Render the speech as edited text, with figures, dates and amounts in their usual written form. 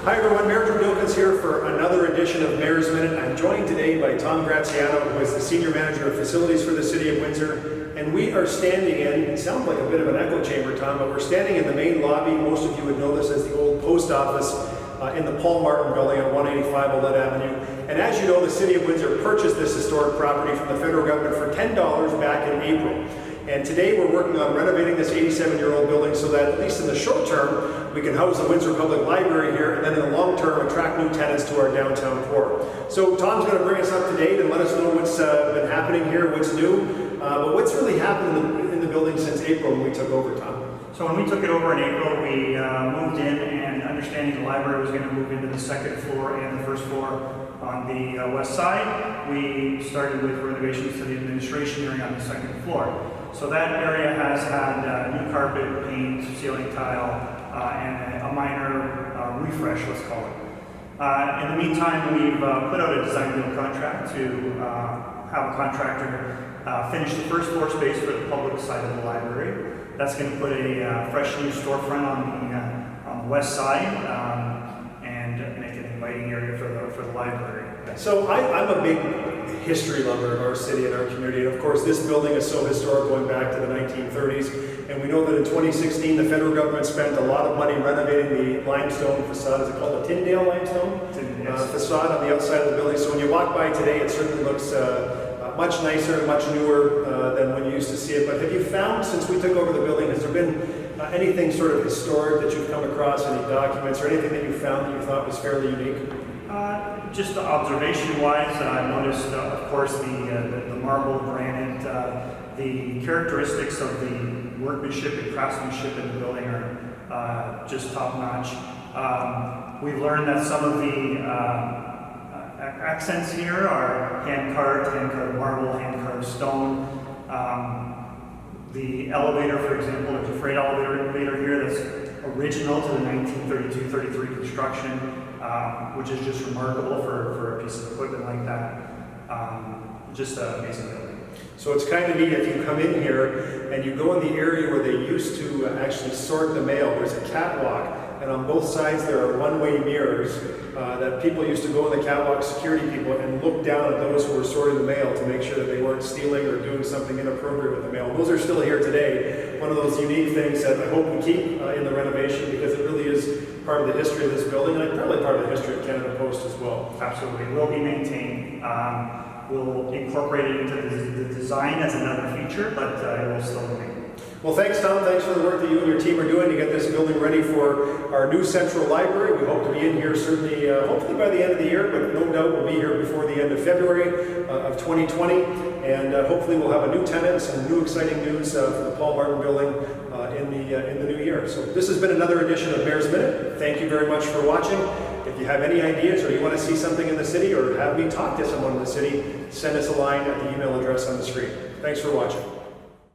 Hi everyone, Mayor Drew Dilkens here for another edition of Mayor's Minute. I'm joined today by Tom Graziano, who is the Senior Manager of Facilities for the City of Windsor. And we are standing in, it sounds like a bit of an echo chamber, Tom, but we're standing in the main lobby. Most of you would know this as the old post office in the Paul Martin building on 185 Olette Avenue. And as you know, the City of Windsor purchased this historic property from the federal government for $10 back in April. And today we're working on renovating this 87-year-old building so that, at least in the short term, we can house the Windsor Public Library here, and then in the long term, attract new tenants to our downtown core. So Tom's going to bring us up to date and let us know what's been happening here, what's new, but what's really happened in the building since April when we took over, Tom? So when we took it over in April, we moved in, and understanding the library was going to move into the second floor and the first floor on the west side, we started with renovations to the administration area on the second floor. So that area has had new carpet, paint, ceiling tile, and a minor refresh, let's call it. In the meantime, we've put out a design build contract to have a contractor finish the first floor space for the public side of the library. That's going to put a fresh new storefront on the west side and make an inviting area for the library. So I'm a big history lover of our city and our community, and of course this building is so historic, going back to the 1930s, and we know that in 2016 the federal government spent a lot of money renovating the limestone facade. Is it called the Tyndale limestone? Yes. Facade on the outside of the building. So when you walk by today, it certainly looks much nicer and much newer than when you used to see it. But have you found, since we took over the building, has there been anything sort of historic that you've come across, any documents or anything that you found that you thought was fairly unique? Just observation-wise, I noticed, of course, the marble, granite, the characteristics of the workmanship and craftsmanship in the building are just top-notch. We've learned that some of the accents here are hand-carved marble, hand-carved stone. The elevator, for example, there's a freight elevator here that's original to the 1932-33 construction, which is just remarkable for a piece of equipment like that. Just an amazing building. So it's kind of neat if you come in here and you go in the area where they used to actually sort the mail. There's a catwalk, and on both sides there are one-way mirrors that people used to go in the catwalk, security people, and look down at those who were sorting the mail to make sure that they weren't stealing or doing something inappropriate with the mail. Those are still here today. One of those unique things that I hope we keep in the renovation, because it really is part of the history of this building, and probably part of the history of Canada Post as well. Absolutely. It will be maintained. We'll incorporate it into the design as another feature, but it will still remain. Well, thanks, Tom. Thanks for the work that you and your team are doing to get this building ready for our new central library. We hope to be in here certainly, hopefully by the end of the year, but no doubt we'll be here before the end of February of 2020. And hopefully we'll have a new tenant, some new exciting news for the Paul Martin building in the new year. So this has been another edition of Mayor's Minute. Thank you very much for watching. If you have any ideas or you want to see something in the city or have me talk to someone in the city, send us a line at the email address on the screen. Thanks for watching.